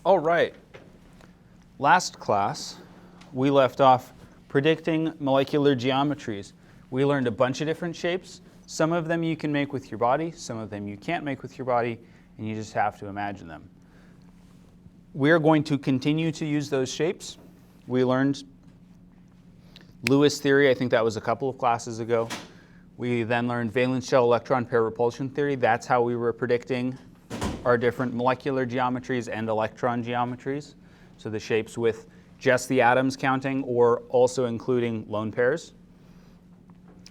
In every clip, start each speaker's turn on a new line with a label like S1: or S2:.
S1: All right. Last class, we left off predicting molecular geometries. We learned a bunch of different shapes. Some of them you can make with your body, some of them you can't make with your body, and you just have to imagine them. We're going to continue to use those shapes. We learned Lewis theory, I think that was a couple of classes ago. We then learned valence shell electron pair repulsion theory. That's how we were predicting our different molecular geometries and electron geometries. So the shapes with just the atoms counting or also including lone pairs.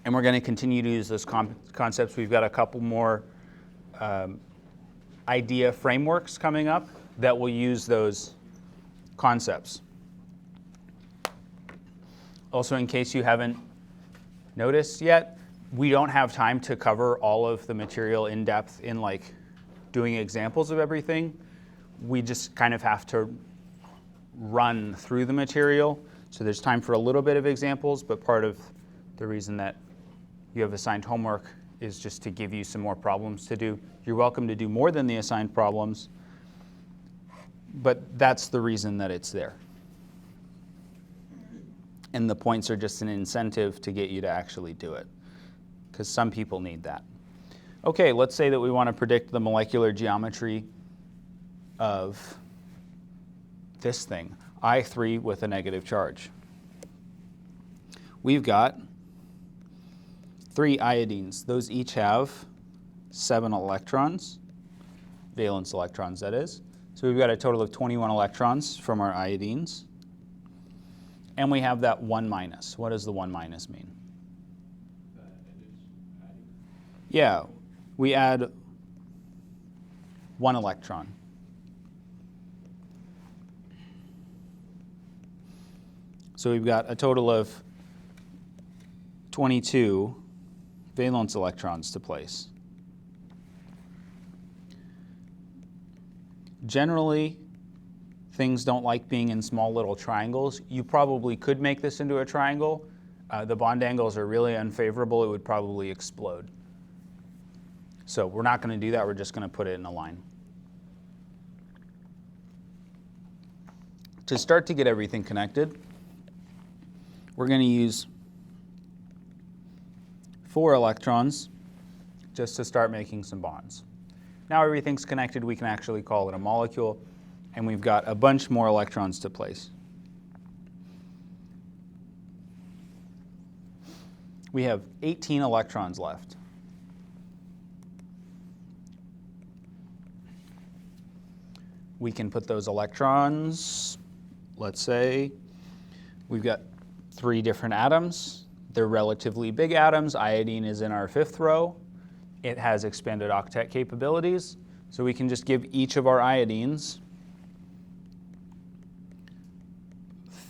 S1: And we're going to continue to use those concepts. We've got a couple more idea frameworks coming up that will use those concepts. Also, in case you haven't noticed yet, we don't have time to cover all of the material in depth in like doing examples of everything. We just kind of have to run through the material. So there's time for a little bit of examples, but part of the reason that you have assigned homework is just to give you some more problems to do. You're welcome to do more than the assigned problems, but that's the reason that it's there. And the points are just an incentive to get you to actually do it, because some people need that. Okay, let's say that we want to predict the molecular geometry of this thing, I3 with a negative charge. We've got 3 iodines. Those each have 7 electrons, valence electrons that is. So we've got a total of 21 electrons from our iodines. And we have that 1 minus. What does the 1 minus mean? Yeah, we add 1 electron. So we've got a total of 22 valence electrons to place. Generally, things don't like being in small little triangles. You probably could make this into a triangle. The bond angles are really unfavorable. It would probably explode. So we're not going to do that. We're just going to put it in a line. To start to get everything connected, we're going to use 4 electrons just to start making some bonds. Now everything's connected, we can actually call it a molecule, and we've got a bunch more electrons to place. We have 18 electrons left. We can put those electrons, let's say, we've got 3 different atoms. They're relatively big atoms. Iodine is in our 5th row. It has expanded octet capabilities. So we can just give each of our iodines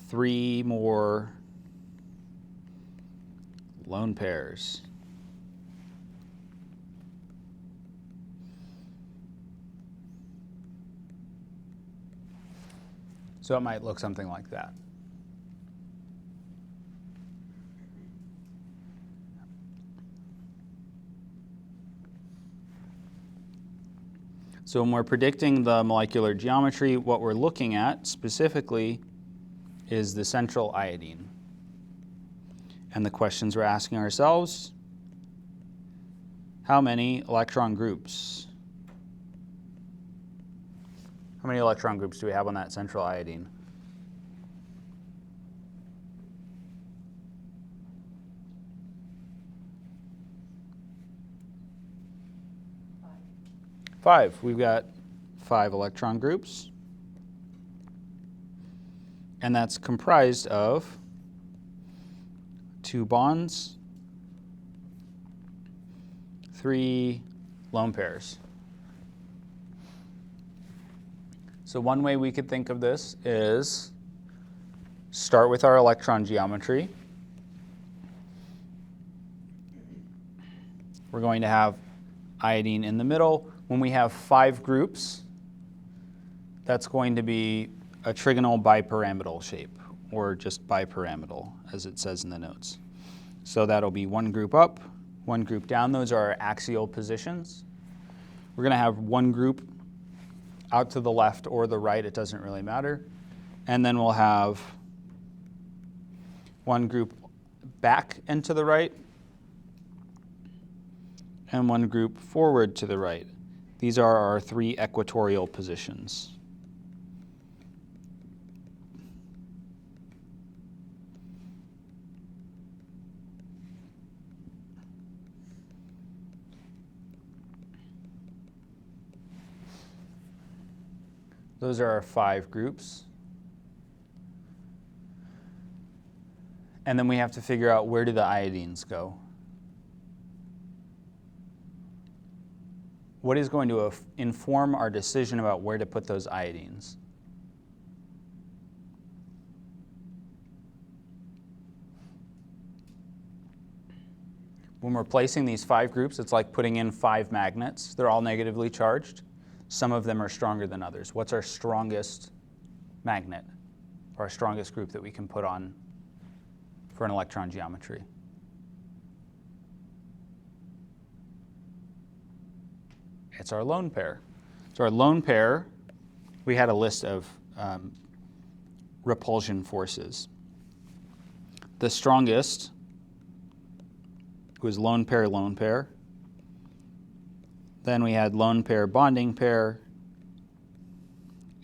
S1: 3 more lone pairs. So it might look something like that. So when we're predicting the molecular geometry, what we're looking at specifically is the central iodine. And the questions we're asking ourselves, how many electron groups? How many electron groups do we have on that central iodine? Five. We've got 5 electron groups. And that's comprised of 2 bonds, 3 lone pairs. So one way we could think of this is start with our electron geometry. We're going to have iodine in the middle. When we have 5 groups, that's going to be a trigonal bipyramidal shape, or just bipyramidal, as it says in the notes. So that'll be 1 group up, 1 group down. Those are our axial positions. We're going to have 1 group out to the left or the right, it doesn't really matter. And then we'll have one group back and to the right, and one group forward to the right. These are our 3 equatorial positions. Those are our 5 groups. And then we have to figure out, where do the iodines go? What is going to inform our decision about where to put those iodines? When we're placing these 5 groups, it's like putting in 5 magnets. They're all negatively charged. Some of them are stronger than others. What's our strongest magnet, or our strongest group that we can put on for an electron geometry? It's our lone pair. So our lone pair, we had a list of repulsion forces. The strongest was lone pair, lone pair. Then we had lone pair, bonding pair,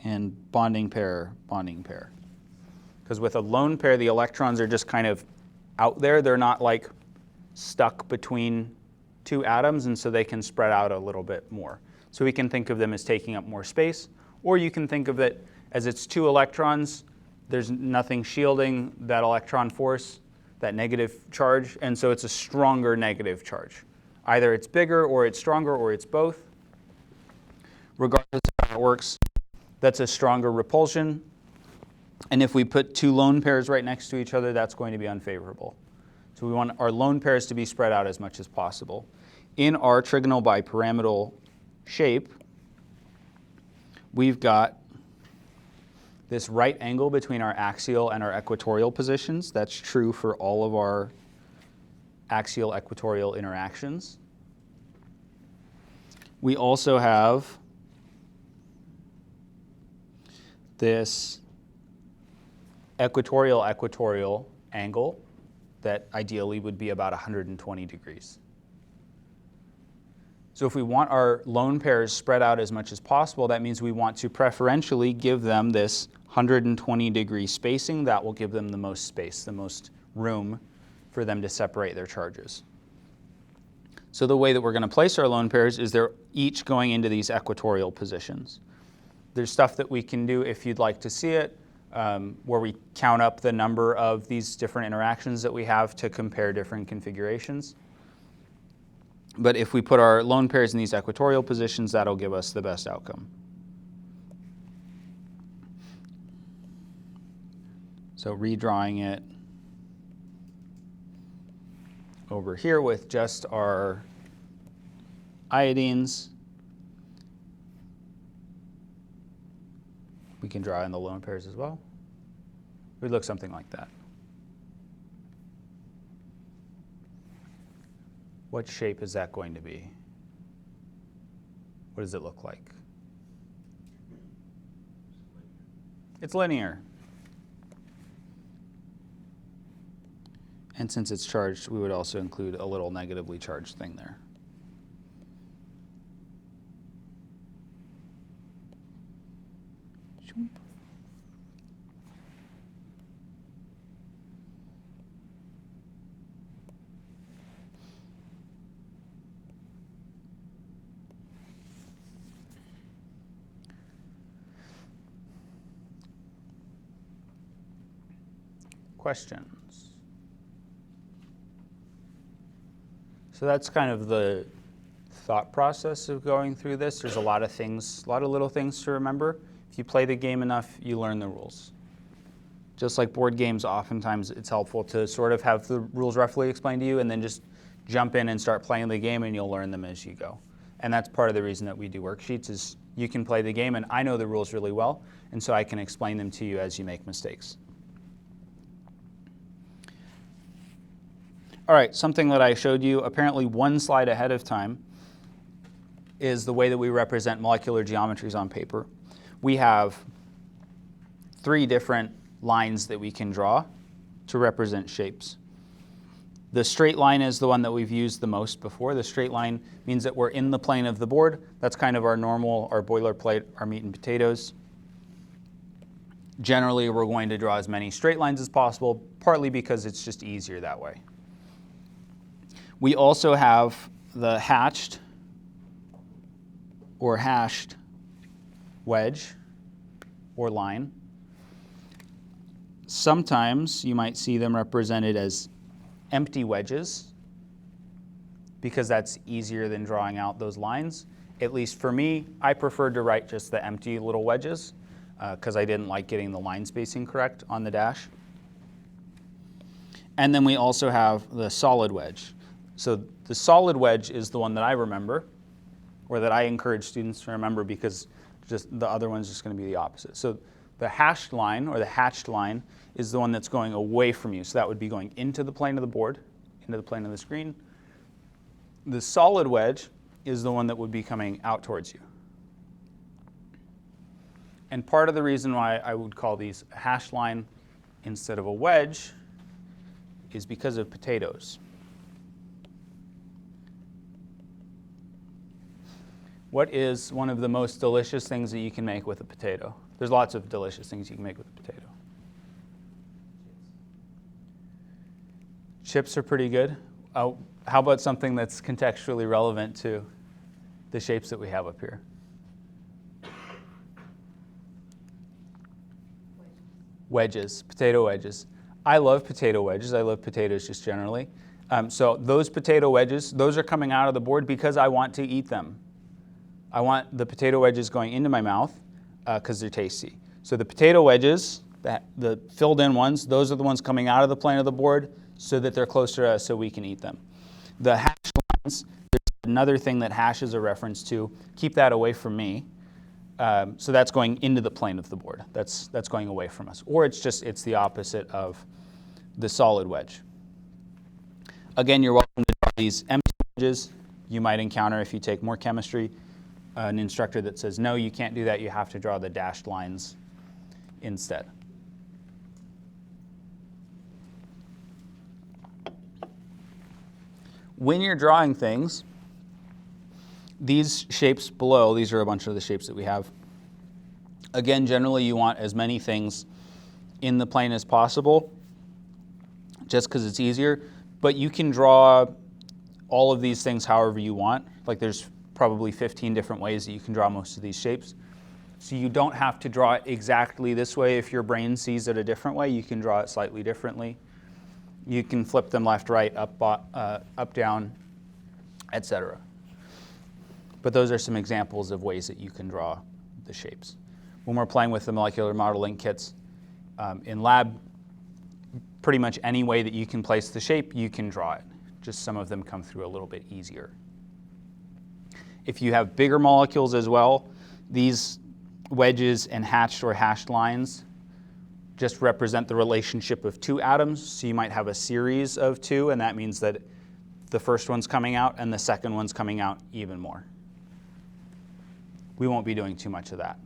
S1: and bonding pair, bonding pair. Because with a lone pair, the electrons are just kind of out there. They're not like stuck between 2 atoms, and so they can spread out a little bit more. So we can think of them as taking up more space, or you can think of it as it's 2 electrons. There's nothing shielding that electron force, that negative charge, and so it's a stronger negative charge. Either it's bigger, or it's stronger, or it's both. Regardless of how it works, that's a stronger repulsion. And if we put 2 lone pairs right next to each other, that's going to be unfavorable. So we want our lone pairs to be spread out as much as possible. In our trigonal bipyramidal shape, we've got this right angle between our axial and our equatorial positions. That's true for all of our axial equatorial interactions. We also have this equatorial angle that ideally would be about 120 degrees. So if we want our lone pairs spread out as much as possible, that means we want to preferentially give them this 120 degree spacing. That will give them the most space, the most room for them to separate their charges. So the way that we're going to place our lone pairs is they're each going into these equatorial positions. There's stuff that we can do if you'd like to see it, where we count up the number of these different interactions that we have to compare different configurations. But if we put our lone pairs in these equatorial positions, that'll give us the best outcome. So redrawing it over here with just our iodines, we can draw in the lone pairs as well. It would look something like that. What shape is that going to be? What does it look like? It's linear. And since it's charged, we would also include a little negatively charged thing there. Questions? So that's kind of the thought process of going through this. There's a lot of things, a lot of little things to remember. If you play the game enough, you learn the rules. Just like board games, oftentimes it's helpful to sort of have the rules roughly explained to you and then just jump in and start playing the game, and you'll learn them as you go. And that's part of the reason that we do worksheets, is you can play the game and I know the rules really well, and so I can explain them to you as you make mistakes. All right, something that I showed you apparently one slide ahead of time is the way that we represent molecular geometries on paper. We have 3 different lines that we can draw to represent shapes. The straight line is the one that we've used the most before. The straight line means that we're in the plane of the board. That's kind of our normal, our boilerplate, our meat and potatoes. Generally, we're going to draw as many straight lines as possible, partly because it's just easier that way. We also have the hatched or hashed wedge or line. Sometimes you might see them represented as empty wedges because that's easier than drawing out those lines. At least for me, I preferred to write just the empty little wedges because I didn't like getting the line spacing correct on the dash. And then we also have the solid wedge. So the solid wedge is the one that I remember, or that I encourage students to remember, because just the other one's just going to be the opposite. So the hashed line or the hatched line is the one that's going away from you. So that would be going into the plane of the board, into the plane of the screen. The solid wedge is the one that would be coming out towards you. And part of the reason why I would call these a hashed line instead of a wedge is because of potatoes. What is one of the most delicious things that you can make with a potato? There's lots of delicious things you can make with a potato. Chips are pretty good. How about something that's contextually relevant to the shapes that we have up here? Wedges, potato wedges. I love potato wedges. I love potatoes just generally. So those potato wedges, those are coming out of the board because I want to eat them. I want the potato wedges going into my mouth because they're tasty. So the potato wedges, the filled in ones, those are the ones coming out of the plane of the board so that they're closer to us so we can eat them. The hashed lines, there's another thing that hash is a reference to. Keep that away from me. So that's going into the plane of the board. That's going away from us. Or it's the opposite of the solid wedge. Again, you're welcome to draw these empty wedges. You might encounter, if you take more chemistry, an instructor that says, no, you can't do that. You have to draw the dashed lines instead. When you're drawing things, these shapes below, these are a bunch of the shapes that we have. Again, generally you want as many things in the plane as possible, just because it's easier. But you can draw all of these things however you want. Like there's probably 15 different ways that you can draw most of these shapes. So you don't have to draw it exactly this way. If your brain sees it a different way, you can draw it slightly differently. You can flip them left, right, up, down, etc. But those are some examples of ways that you can draw the shapes. When we're playing with the molecular modeling kits in lab, pretty much any way that you can place the shape, you can draw it. Just some of them come through a little bit easier. If you have bigger molecules as well, these wedges and hatched or hashed lines just represent the relationship of 2 atoms. So you might have a series of 2, and that means that the first one's coming out and the second one's coming out even more. We won't be doing too much of that.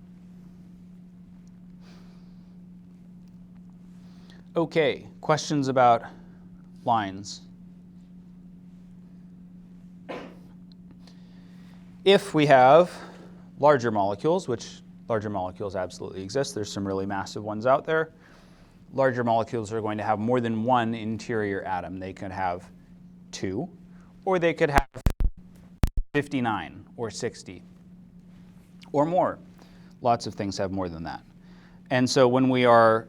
S1: Okay, questions about lines? If we have larger molecules, which larger molecules absolutely exist, there's some really massive ones out there. Larger molecules are going to have more than one interior atom. They could have 2, or they could have 59 or 60 or more. Lots of things have more than that. And so when we are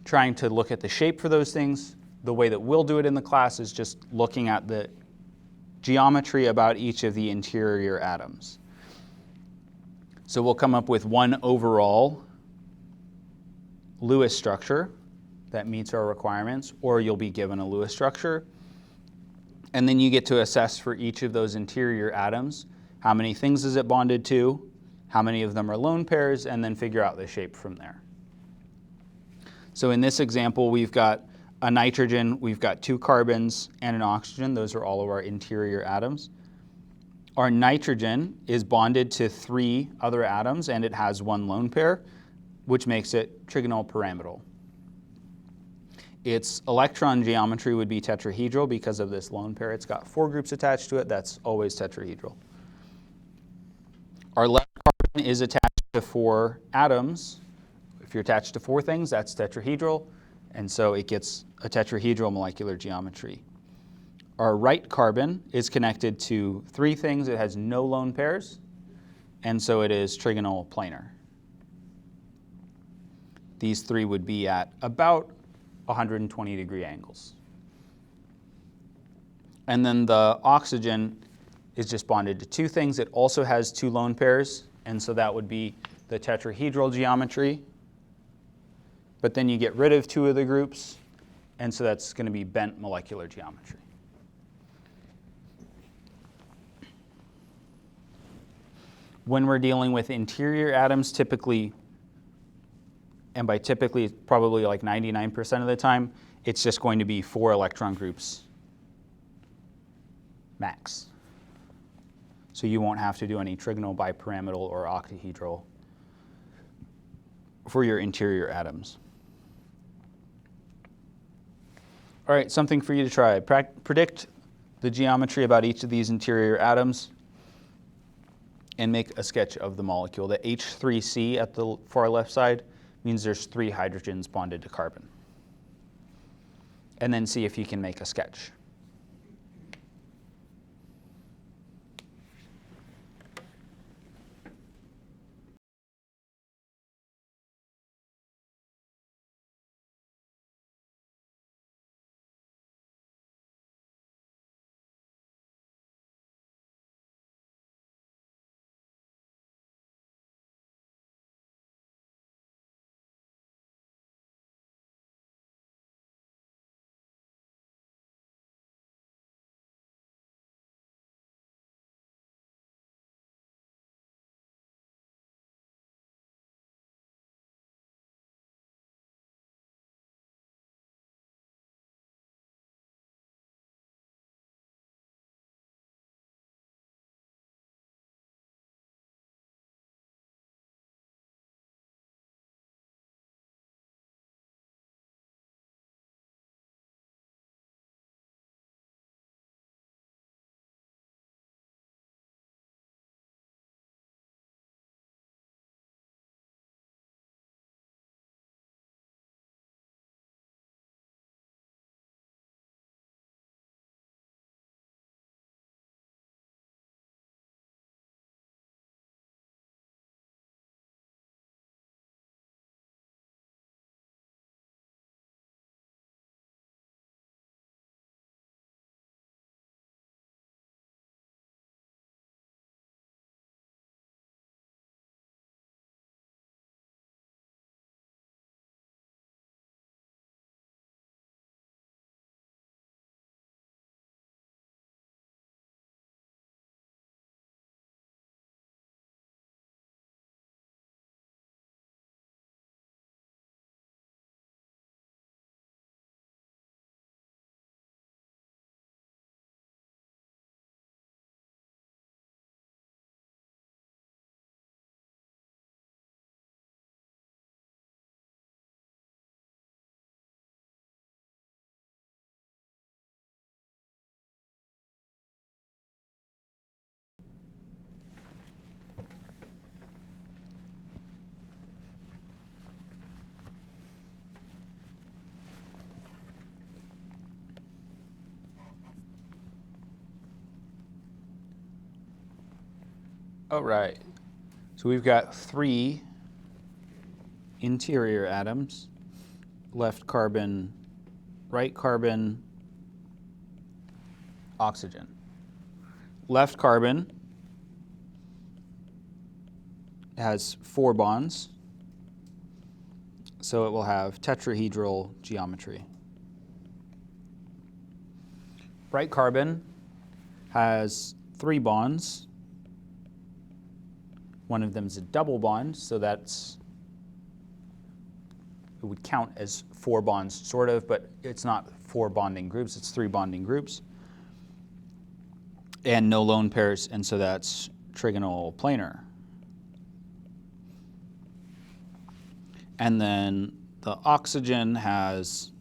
S1: trying to look at the shape for those things, the way that we'll do it in the class is just looking at the geometry about each of the interior atoms. So we'll come up with one overall Lewis structure that meets our requirements, or you'll be given a Lewis structure. And then you get to assess for each of those interior atoms, how many things is it bonded to, how many of them are lone pairs, and then figure out the shape from there. So in this example, we've got a nitrogen, we've got 2 carbons, and an oxygen. Those are all of our interior atoms. Our nitrogen is bonded to 3 other atoms and it has 1 lone pair, which makes it trigonal-pyramidal. Its electron geometry would be tetrahedral because of this lone pair. It's got 4 groups attached to it. That's always tetrahedral. Our left carbon is attached to 4 atoms. If you're attached to 4 things, that's tetrahedral, and so it gets a tetrahedral molecular geometry. Our right carbon is connected to 3 things. It has no lone pairs, and so it is trigonal planar. These 3 would be at about 120-degree angles. And then the oxygen is just bonded to 2 things. It also has 2 lone pairs, and so that would be the tetrahedral geometry. But then you get rid of 2 of the groups, and so that's going to be bent molecular geometry. When we're dealing with interior atoms, typically, and by typically, probably like 99% of the time, it's just going to be 4 electron groups max. So you won't have to do any trigonal, bipyramidal, or octahedral for your interior atoms. All right, something for you to try. Predict the geometry about each of these interior atoms and make a sketch of the molecule. The H3C at the far left side means there's 3 hydrogens bonded to carbon. And then see if you can make a sketch. All right, so we've got 3 interior atoms, left carbon, right carbon, oxygen. Left carbon has 4 bonds, so it will have tetrahedral geometry. Right carbon has 3 bonds. One of them is a double bond, so it would count as 4 bonds, sort of, but it's not 4 bonding groups, it's 3 bonding groups. and no lone pairs, and so that's trigonal planar. And then the oxygen has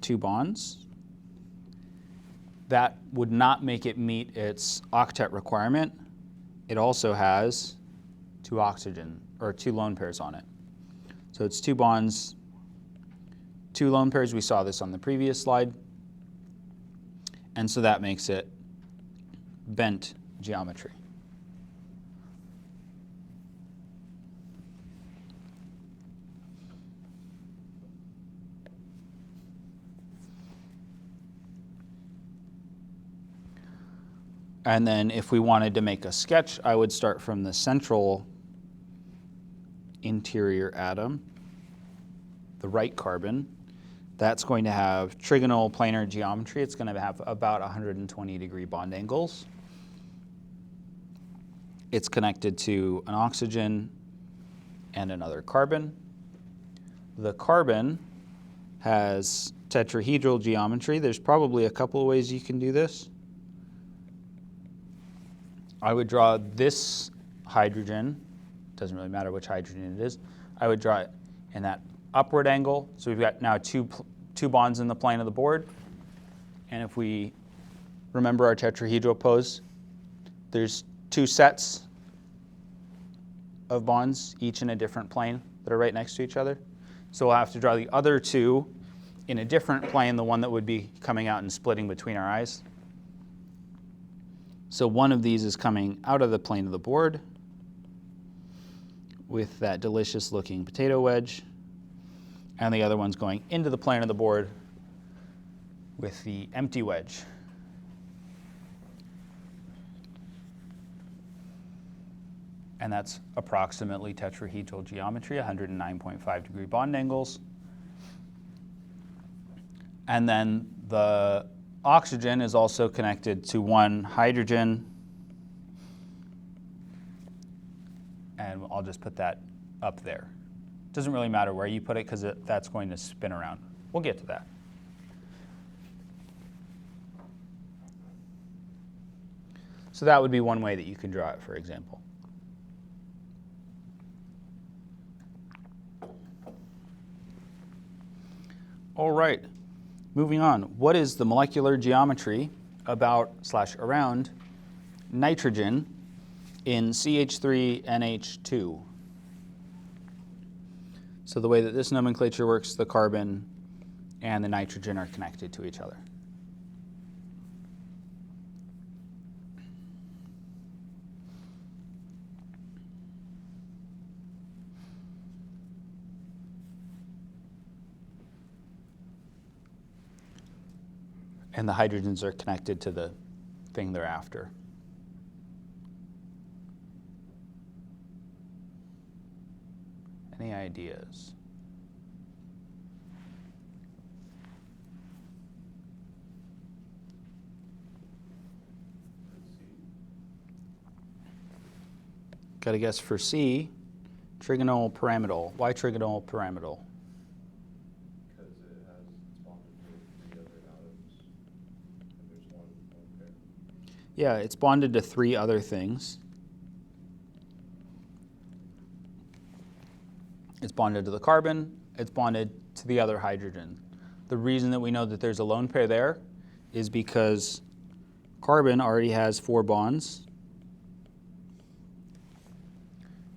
S1: 2 bonds. That would not make it meet its octet requirement. It also has 2 lone pairs on it. So it's 2 bonds, 2 lone pairs. We saw this on the previous slide. And so that makes it bent geometry. And then if we wanted to make a sketch, I would start from the central interior atom, the right carbon. That's going to have trigonal planar geometry. It's going to have about 120-degree bond angles. It's connected to an oxygen and another carbon. The carbon has tetrahedral geometry. There's probably a couple of ways you can do this. I would draw this hydrogen, doesn't really matter which hydrogen it is, I would draw it in that upward angle. So we've got now two bonds in the plane of the board. And if we remember our tetrahedral pose, there's 2 sets of bonds, each in a different plane, that are right next to each other. So we'll have to draw the other 2 in a different plane, the one that would be coming out and splitting between our eyes. So one of these is coming out of the plane of the board with that delicious looking potato wedge, and the other one's going into the plane of the board with the empty wedge. And that's approximately tetrahedral geometry, 109.5 degree bond angles. And then the oxygen is also connected to one hydrogen, and I'll just put that up there. Doesn't really matter where you put it because that's going to spin around. We'll get to that. So that would be one way that you can draw it, for example. All right. Moving on, what is the molecular geometry about/around nitrogen in CH3NH2? So the way that this nomenclature works, the carbon and the nitrogen are connected to each other. And the hydrogens are connected to the thing they're after. Any ideas? Got a guess for C, trigonal pyramidal. Why trigonal pyramidal?
S2: Because it has bonded to 3 other atoms, and there's one pair.
S1: Yeah, it's bonded to 3 other things. It's bonded to the carbon, it's bonded to the other hydrogen. The reason that we know that there's a lone pair there is because carbon already has 4 bonds.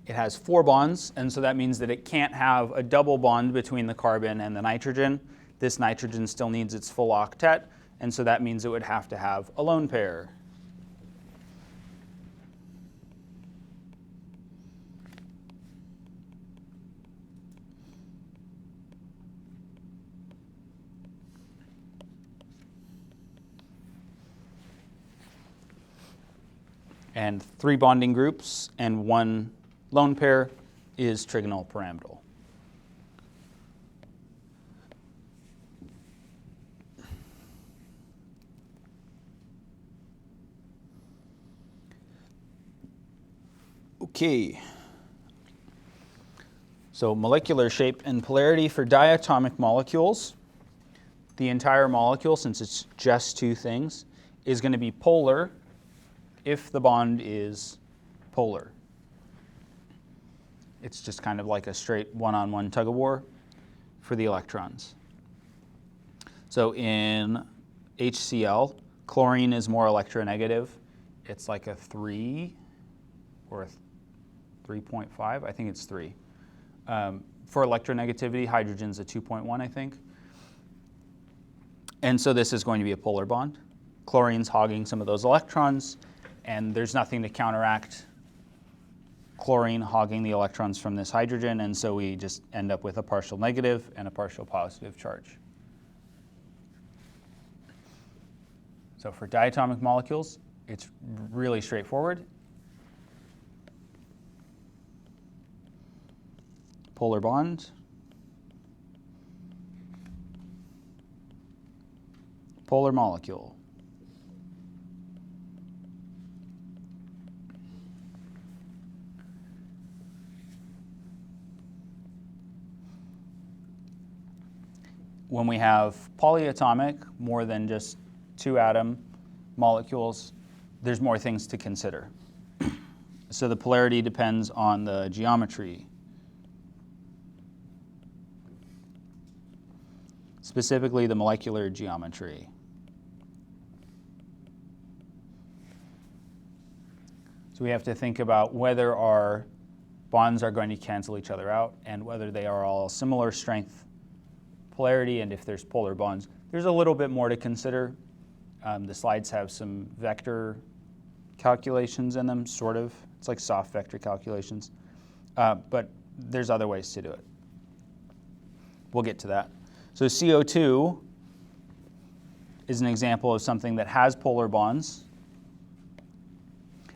S1: It has 4 bonds, and so that means that it can't have a double bond between the carbon and the nitrogen. This nitrogen still needs its full octet, and so that means it would have to have a lone pair. And 3 bonding groups and 1 lone pair is trigonal pyramidal. Okay. So molecular shape and polarity for diatomic molecules. The entire molecule, since it's just 2 things, is going to be polar if the bond is polar. It's just kind of like a straight one-on-one tug of war for the electrons. So in HCl, chlorine is more electronegative. It's like a 3 or a 3.5. I think it's 3. For electronegativity, hydrogen's a 2.1, I think. And so this is going to be a polar bond. Chlorine's hogging some of those electrons, and there's nothing to counteract chlorine hogging the electrons from this hydrogen, and so we just end up with a partial negative and a partial positive charge. So for diatomic molecules, it's really straightforward. Polar bond, polar molecule. When we have polyatomic, more than just 2 atom molecules, there's more things to consider. So the polarity depends on the geometry. Specifically the molecular geometry. So we have to think about whether our bonds are going to cancel each other out and whether they are all similar strength polarity, and if there's polar bonds. There's a little bit more to consider. The slides have some vector calculations in them, sort of. It's like soft vector calculations. But there's other ways to do it. We'll get to that. So CO2 is an example of something that has polar bonds.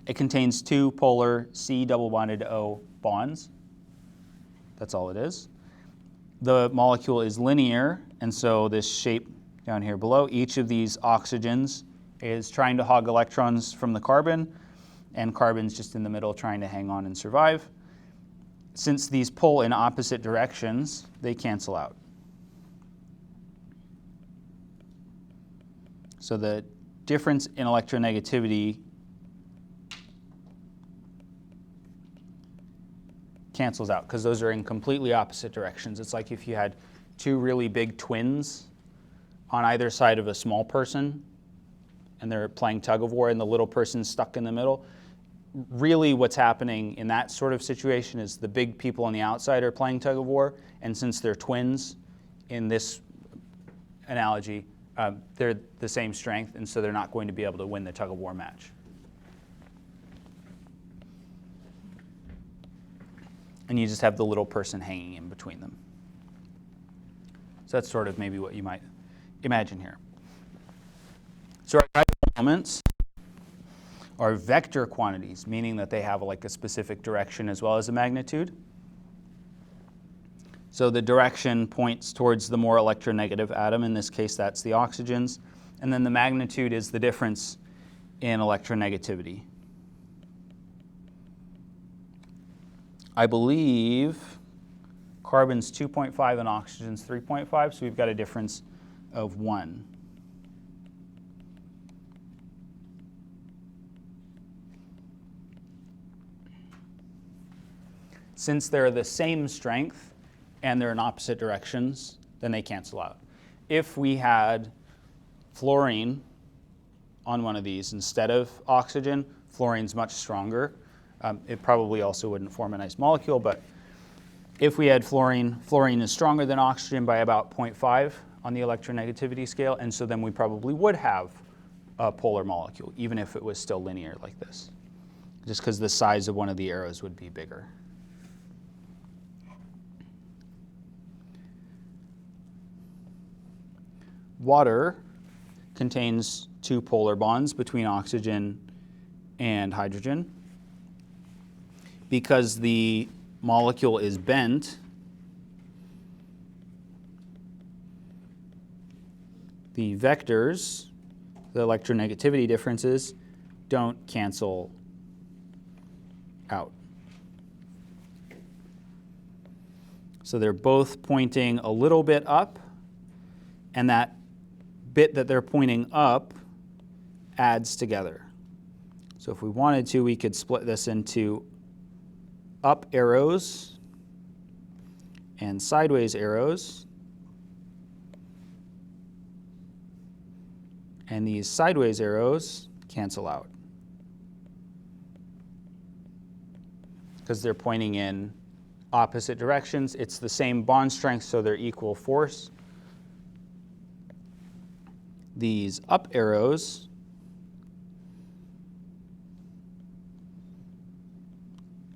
S1: It contains 2 polar C double bonded O bonds. That's all it is. The molecule is linear, and so this shape down here below, each of these oxygens is trying to hog electrons from the carbon, and carbon's just in the middle trying to hang on and survive. Since these pull in opposite directions, they cancel out. So the difference in electronegativity cancels out because those are in completely opposite directions. It's like if you had 2 really big twins on either side of a small person and they're playing tug of war and the little person's stuck in the middle. Really what's happening in that sort of situation is the big people on the outside are playing tug of war, and since they're twins in this analogy, they're the same strength, and so they're not going to be able to win the tug of war match. And you just have the little person hanging in between them. So that's sort of maybe what you might imagine here. So our dipole moments are vector quantities, meaning that they have like a specific direction as well as a magnitude. So the direction points towards the more electronegative atom. In this case, that's the oxygens. And then the magnitude is the difference in electronegativity. I believe carbon's 2.5 and oxygen's 3.5, so we've got a difference of 1. Since they're the same strength and they're in opposite directions, then they cancel out. If we had fluorine on one of these instead of oxygen, fluorine's much stronger. It probably also wouldn't form a nice molecule, but if we had fluorine, fluorine is stronger than oxygen by about 0.5 on the electronegativity scale, and so then we probably would have a polar molecule, even if it was still linear like this, just because the size of one of the arrows would be bigger. Water contains 2 polar bonds between oxygen and hydrogen. Because the molecule is bent, the vectors, the electronegativity differences, don't cancel out. So they're both pointing a little bit up, and that bit that they're pointing up adds together. So if we wanted to, we could split this into up arrows and sideways arrows. And these sideways arrows cancel out because they're pointing in opposite directions. It's the same bond strength, so they're equal force. These up arrows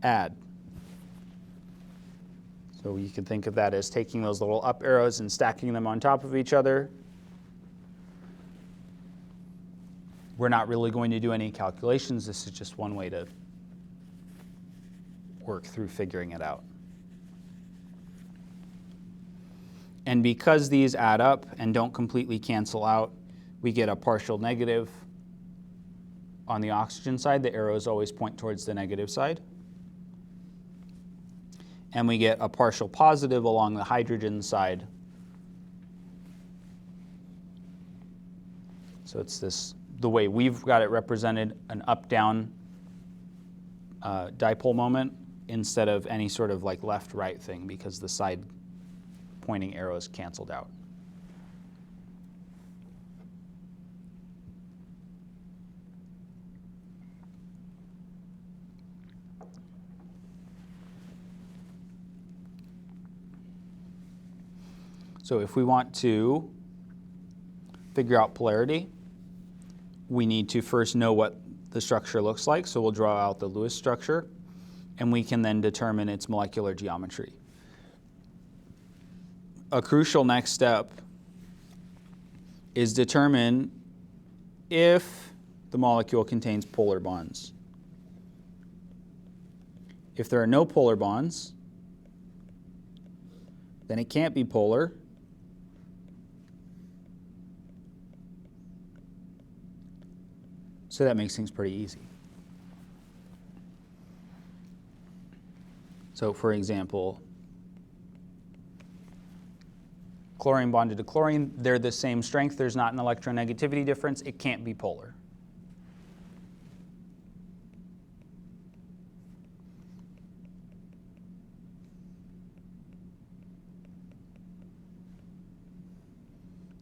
S1: add. So you can think of that as taking those little up arrows and stacking them on top of each other. We're not really going to do any calculations. This is just one way to work through figuring it out. And because these add up and don't completely cancel out, we get a partial negative on the oxygen side. The arrows always point towards the negative side. And we get a partial positive along the hydrogen side. So it's this, the way we've got it represented, an up-down dipole moment instead of any sort of like left-right thing, because the side pointing arrows canceled out. So if we want to figure out polarity, we need to first know what the structure looks like. So we'll draw out the Lewis structure, and we can then determine its molecular geometry. A crucial next step is determine if the molecule contains polar bonds. If there are no polar bonds, then it can't be polar. So that makes things pretty easy. So for example, chlorine bonded to chlorine, they're the same strength. There's not an electronegativity difference. It can't be polar.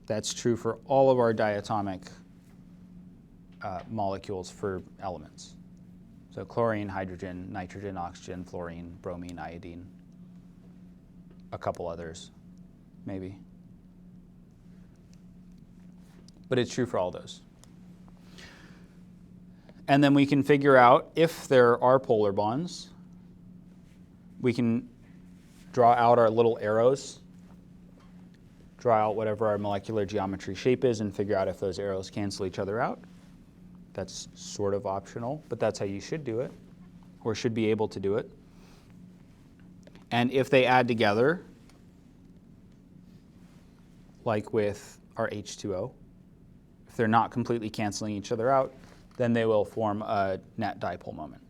S1: That's true for all of our diatomic molecules for elements. So chlorine, hydrogen, nitrogen, oxygen, fluorine, bromine, iodine, a couple others, maybe. But it's true for all those. And then we can figure out if there are polar bonds. We can draw out our little arrows, draw out whatever our molecular geometry shape is, and figure out if those arrows cancel each other out. That's sort of optional, but that's how you should do it, or should be able to do it. And if they add together, like with our H2O, if they're not completely canceling each other out, then they will form a net dipole moment.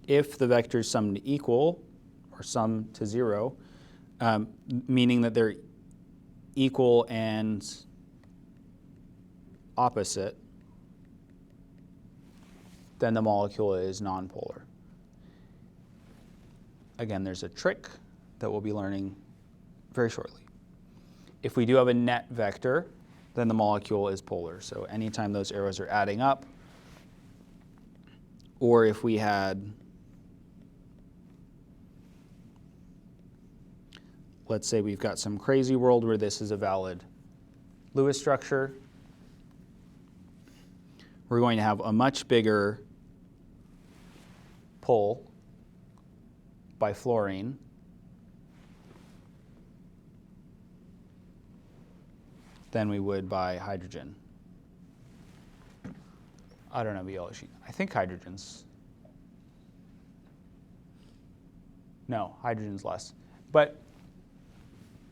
S1: If the vectors sum to equal, or sum to 0, meaning that they're equal and opposite, then the molecule is nonpolar. Again, there's a trick that we'll be learning very shortly. If we do have a net vector, then the molecule is polar. So anytime those arrows are adding up, or if we had, let's say we've got some crazy world where this is a valid Lewis structure, we're going to have a much bigger pull by fluorine than we would by hydrogen. I don't know, Biology. I think hydrogen's, no, hydrogen's less. But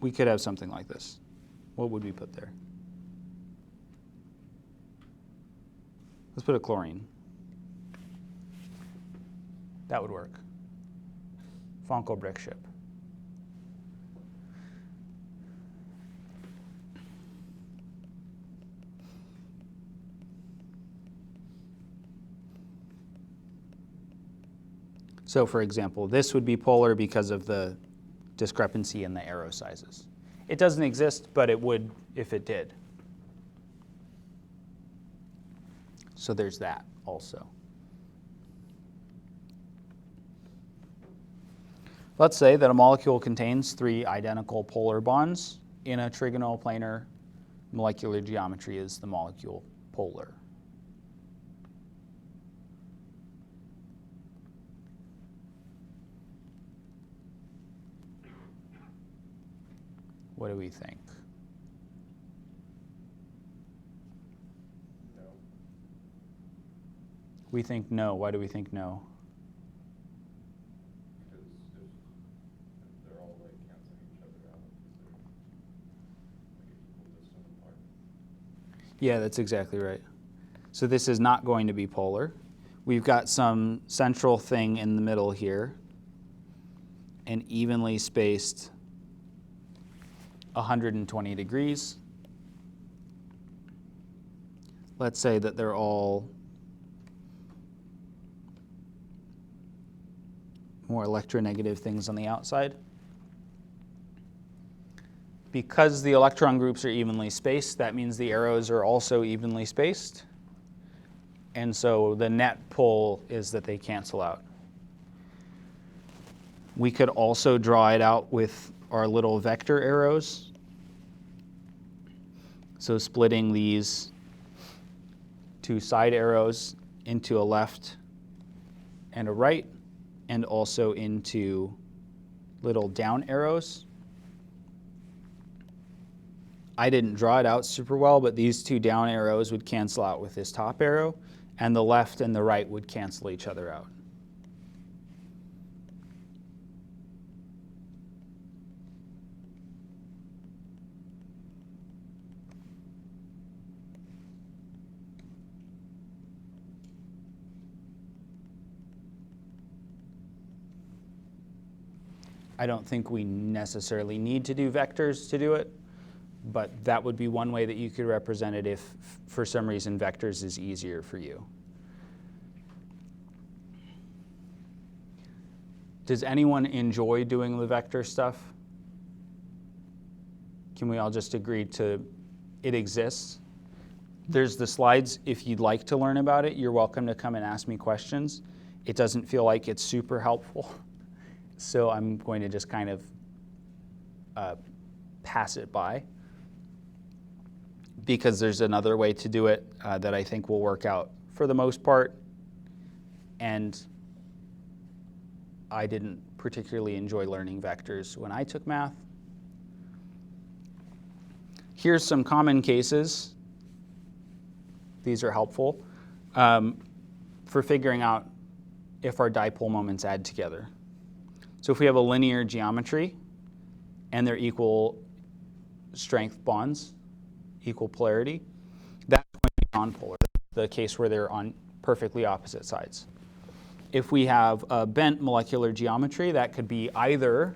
S1: we could have something like this. What would we put there? Let's put a chlorine. That would work. Fonkel brick ship. So for example, this would be polar because of the discrepancy in the arrow sizes. It doesn't exist, but it would if it did. So there's that also. Let's say that a molecule contains 3 identical polar bonds. In a trigonoplanar molecular geometry, is the molecule polar? What do we think?
S2: No.
S1: We think no. Why do we think no?
S2: Because if they're all like canceling each other out, because they're like an equal distance apart.
S1: Yeah, that's exactly right. So this is not going to be polar. We've got some central thing in the middle here, and evenly spaced 120 degrees. Let's say that they're all more electronegative things on the outside. Because the electron groups are evenly spaced, that means the arrows are also evenly spaced. And so the net pull is that they cancel out. We could also draw it out with our little vector arrows. So splitting these 2 side arrows into a left and a right, and also into little down arrows. I didn't draw it out super well, but these 2 down arrows would cancel out with this top arrow, and the left and the right would cancel each other out. I don't think we necessarily need to do vectors to do it, but that would be one way that you could represent it if, for some reason, vectors is easier for you. Does anyone enjoy doing the vector stuff? Can we all just agree to it exists? There's the slides. If you'd like to learn about it, you're welcome to come and ask me questions. It doesn't feel like it's super helpful. So I'm going to just kind of pass it by, because there's another way to do it that I think will work out for the most part. And I didn't particularly enjoy learning vectors when I took math. Here's some common cases. These are helpful for figuring out if our dipole moments add together. So if we have a linear geometry and they're equal strength bonds, equal polarity, that's going to be nonpolar, the case where they're on perfectly opposite sides. If we have a bent molecular geometry, that could be either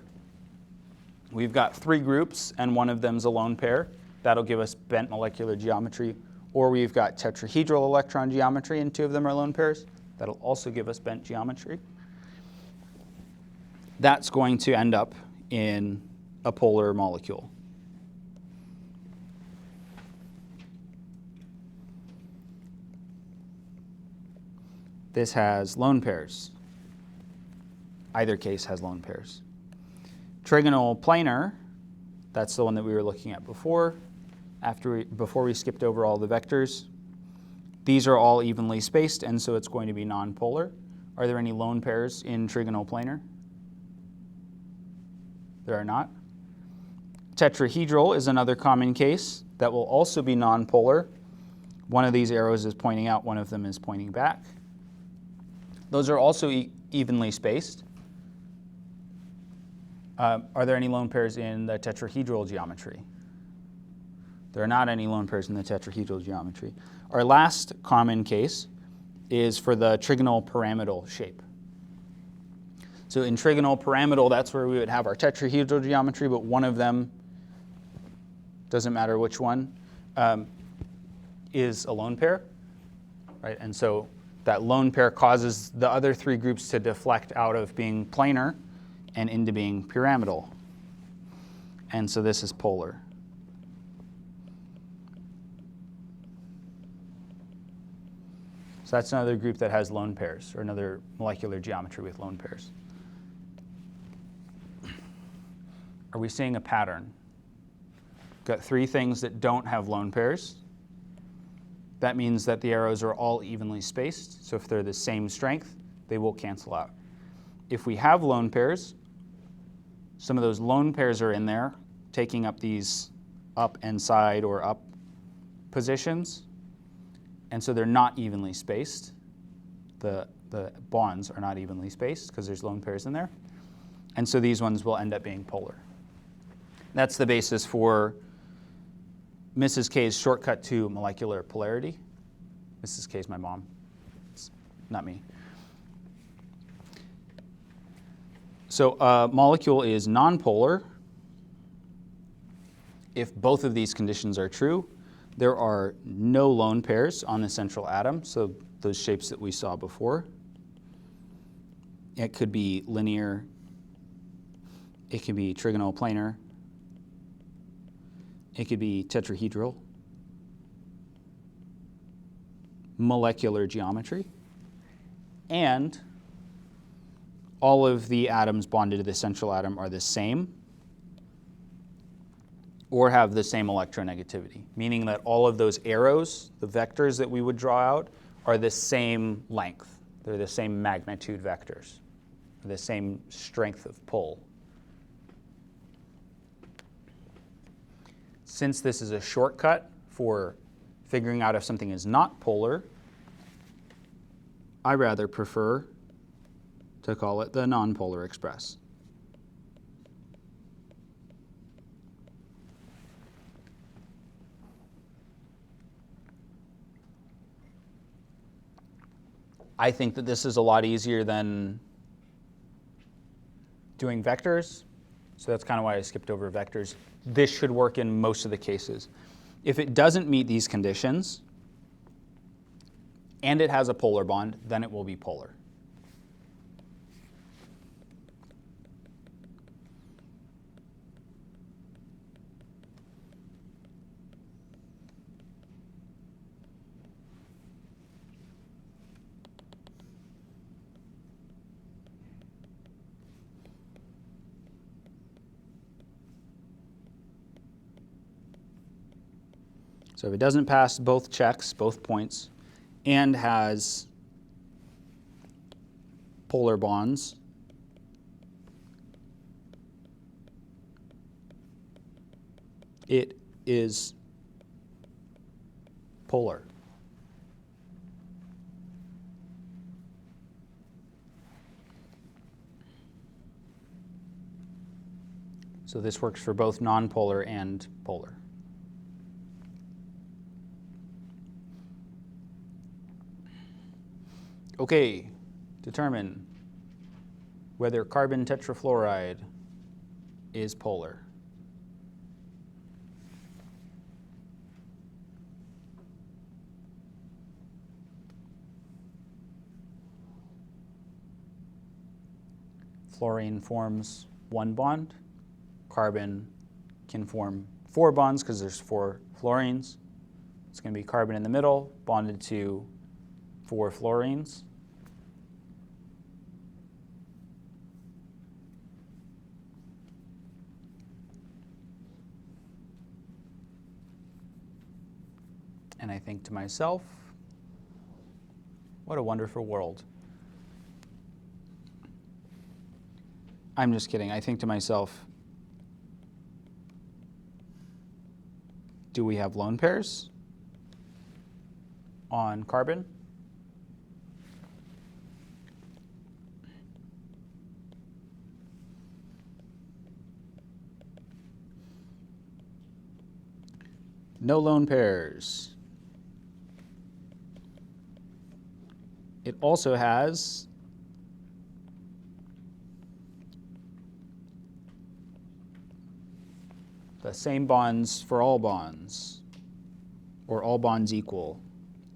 S1: we've got 3 groups and one of them's a lone pair, that'll give us bent molecular geometry, or we've got tetrahedral electron geometry and 2 of them are lone pairs, that'll also give us bent geometry. That's going to end up in a polar molecule. This has lone pairs. Either case has lone pairs. Trigonal planar, that's the one that we were looking at before, before we skipped over all the vectors. These are all evenly spaced, and so it's going to be nonpolar. Are there any lone pairs in trigonal planar? There are not. Tetrahedral is another common case that will also be nonpolar. One of these arrows is pointing out, one of them is pointing back. Those are also evenly spaced. Are there any lone pairs in the tetrahedral geometry? There are not any lone pairs in the tetrahedral geometry. Our last common case is for the trigonal pyramidal shape. So in trigonal pyramidal, that's where we would have our tetrahedral geometry, but one of them, doesn't matter which one, is a lone pair, right? And so That lone pair causes the other three groups to deflect out of being planar and into being pyramidal. And so this is polar. So that's another group that has lone pairs, or another molecular geometry with lone pairs. Are we seeing a pattern? Got three things that don't have lone pairs. That means that the arrows are all evenly spaced. So if they're the same strength, they will cancel out. If we have lone pairs, some of those lone pairs are in there, taking up these up and side or up positions. And so they're not evenly spaced. The bonds are not evenly spaced because there's lone pairs in there. And so these ones will end up being polar. That's the basis for Mrs. K's shortcut to molecular polarity. Mrs. K is my mom. It's not me. So a molecule is nonpolar if both of these conditions are true. There are no lone pairs on the central atom, so those shapes that we saw before. It could be linear. It could be trigonoplanar. It could be tetrahedral. Molecular geometry. And all of the atoms bonded to the central atom are the same or have the same electronegativity, meaning that all of those arrows, the vectors that we would draw out, are the same length. They're the same magnitude vectors, the same strength of pull. Since this is a shortcut for figuring out if something is not polar, I rather prefer to call it the nonpolar express. I think that this is a lot easier than doing vectors, so that's kind of why I skipped over vectors. This should work in most of the cases. If it doesn't meet these conditions and it has a polar bond, then it will be polar. So if it doesn't pass both checks, both points, and has polar bonds, it is polar. So this works for both nonpolar and polar. Okay, determine whether carbon tetrafluoride is polar. Fluorine forms one bond. Carbon can form 4 bonds because there's 4 fluorines. It's going to be carbon in the middle, bonded to 4 fluorines. And I think to myself, what a wonderful world. I'm just kidding. I think to myself, do we have lone pairs on carbon? No lone pairs. It also has the same bonds for all bonds, or all bonds equal.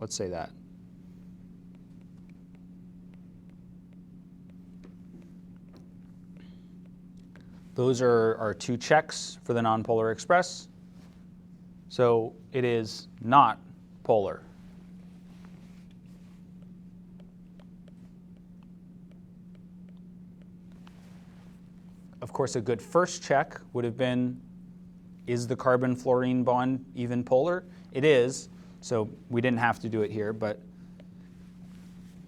S1: Let's say that. Those are our two checks for the nonpolar express. So it is not polar. Of course, a good first check would have been, is the carbon-fluorine bond even polar? It is, so we didn't have to do it here, but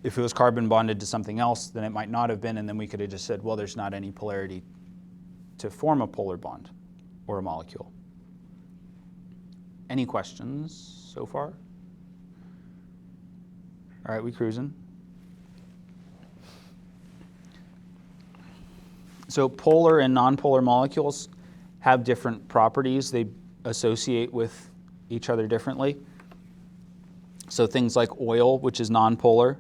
S1: if it was carbon bonded to something else, then it might not have been, and then we could have just said, well, there's not any polarity to form a polar bond or a molecule. Any questions so far? All right, we cruising. So polar and nonpolar molecules have different properties. They associate with each other differently. So things like oil, which is nonpolar,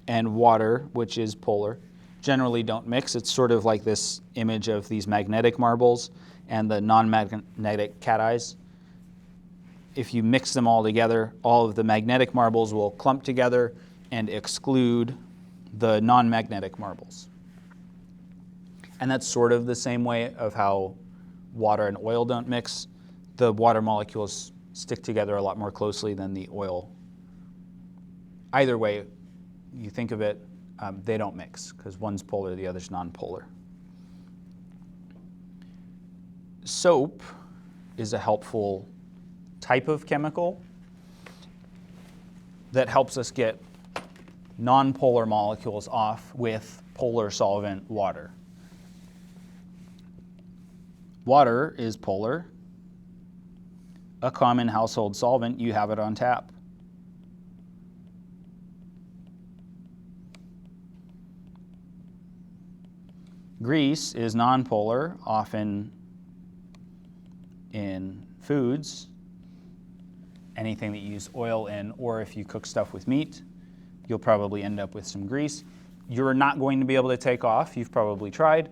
S1: and water, which is polar, generally don't mix. It's sort of like this image of these magnetic marbles and the non-magnetic cations. If you mix them all together, all of the magnetic marbles will clump together and exclude the non-magnetic marbles. And that's sort of the same way of how water and oil don't mix. The water molecules stick together a lot more closely than the oil. Either way you think of it, they don't mix because one's polar, the other's nonpolar. Soap is a helpful type of chemical that helps us get nonpolar molecules off with polar solvent water. Water is polar. A common household solvent, you have it on tap. Grease is nonpolar, often in foods, anything that you use oil in, or if you cook stuff with meat, you'll probably end up with some grease. You're not going to be able to take off, you've probably tried,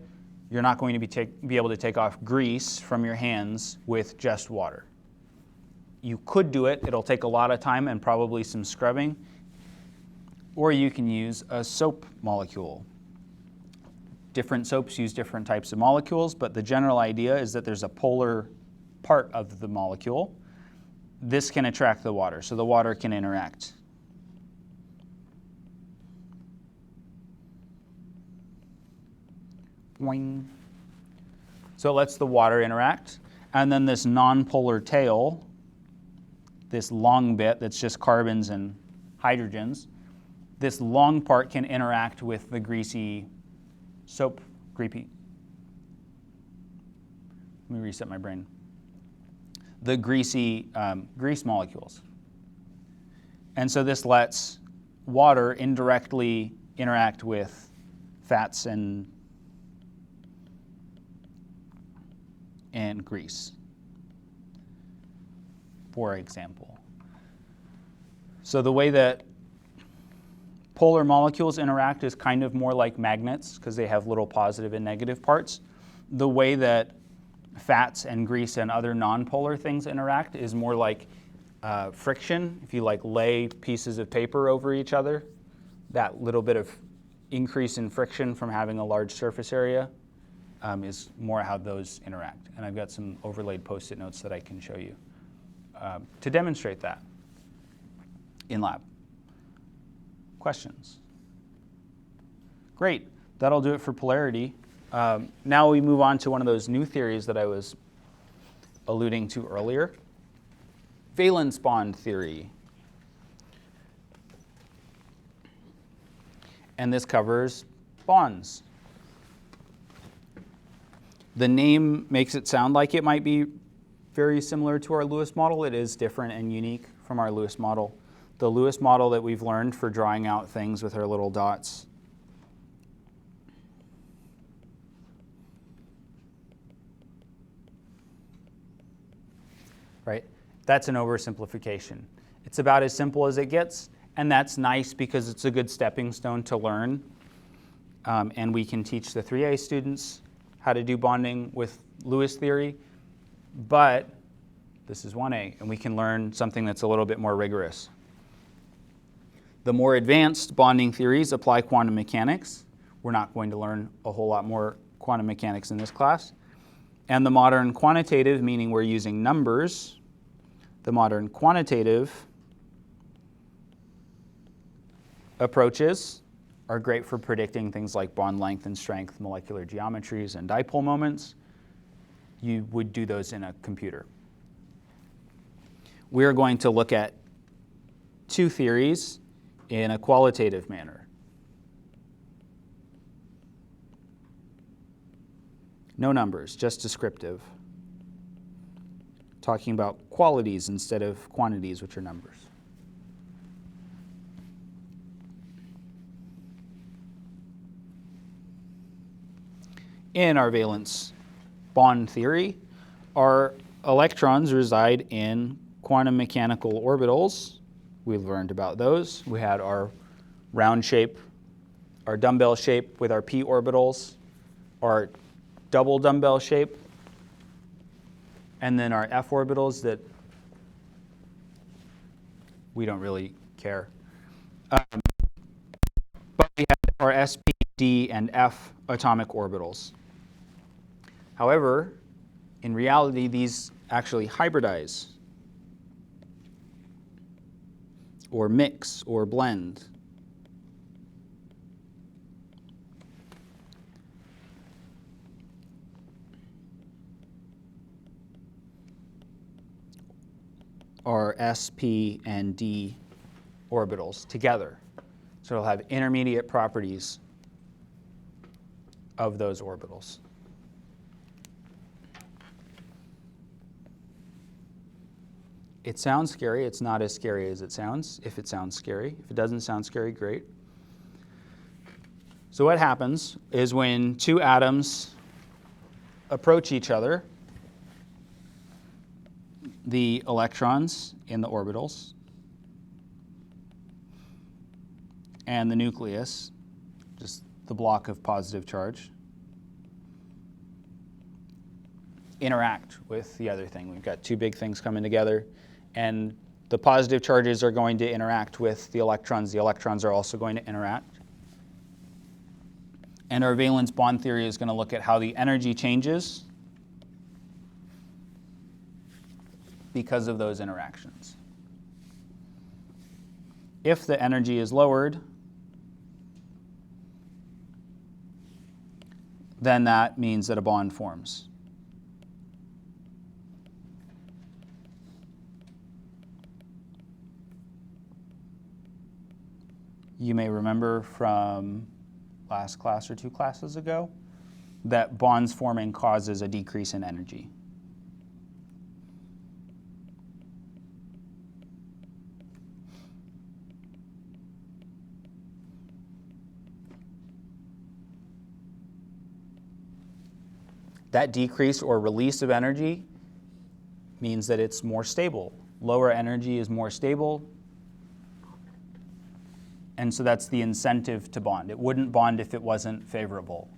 S1: you're not going to be able to take off grease from your hands with just water. You could do it, it'll take a lot of time and probably some scrubbing, or you can use a soap molecule. Different soaps use different types of molecules, but the general idea is that there's a polar part of the molecule. This can attract the water, so the water can interact. Boing. So it lets the water interact, and then this nonpolar tail, this long bit that's just carbons and hydrogens, this long part can interact with the greasy soap, greasy. Let me reset my brain. The greasy grease molecules. And so this lets water indirectly interact with fats and grease, for example. So the way that polar molecules interact is kind of more like magnets because they have little positive and negative parts. The way that fats and grease and other nonpolar things interact is more like friction. If you lay pieces of paper over each other, that little bit of increase in friction from having a large surface area is more how those interact. And I've got some overlaid Post-it notes that I can show you to demonstrate that in lab. Questions? Great, that'll do it for polarity. Now we move on to one of those new theories that I was alluding to earlier, valence bond theory. And this covers bonds. The name makes it sound like it might be very similar to our Lewis model. It is different and unique from our Lewis model. The Lewis model that we've learned for drawing out things with our little dots. Right? That's an oversimplification. It's about as simple as it gets, and that's nice because it's a good stepping stone to learn. And we can teach the 3A students how to do bonding with Lewis theory, but this is 1A, and we can learn something that's a little bit more rigorous. The more advanced bonding theories apply quantum mechanics. We're not going to learn a whole lot more quantum mechanics in this class. And the modern quantitative, meaning we're using numbers, the modern quantitative approaches are great for predicting things like bond length and strength, molecular geometries, and dipole moments. You would do those in a computer. We're going to look at two theories in a qualitative manner. No numbers, just descriptive. Talking about qualities instead of quantities, which are numbers. In our valence bond theory, our electrons reside in quantum mechanical orbitals. We learned about those. We had our round shape, our dumbbell shape with our p orbitals, our double dumbbell shape, and then our f orbitals that we don't really care. But we had our sp, d, and f atomic orbitals. However, in reality, these actually hybridize, or mix, or blend. Our sp and d orbitals together. So it'll have intermediate properties of those orbitals. It sounds scary. It's not as scary as it sounds, if it sounds scary. If it doesn't sound scary, great. So what happens is when two atoms approach each other, the electrons in the orbitals and the nucleus, just the block of positive charge, interact with the other thing. We've got two big things coming together, and the positive charges are going to interact with the electrons. The electrons are also going to interact. And our valence bond theory is going to look at how the energy changes because of those interactions. If the energy is lowered, then that means that a bond forms. You may remember from last class or two classes ago that bonds forming causes a decrease in energy. That decrease or release of energy means that it's more stable. Lower energy is more stable. And so that's the incentive to bond. It wouldn't bond if it wasn't favorable.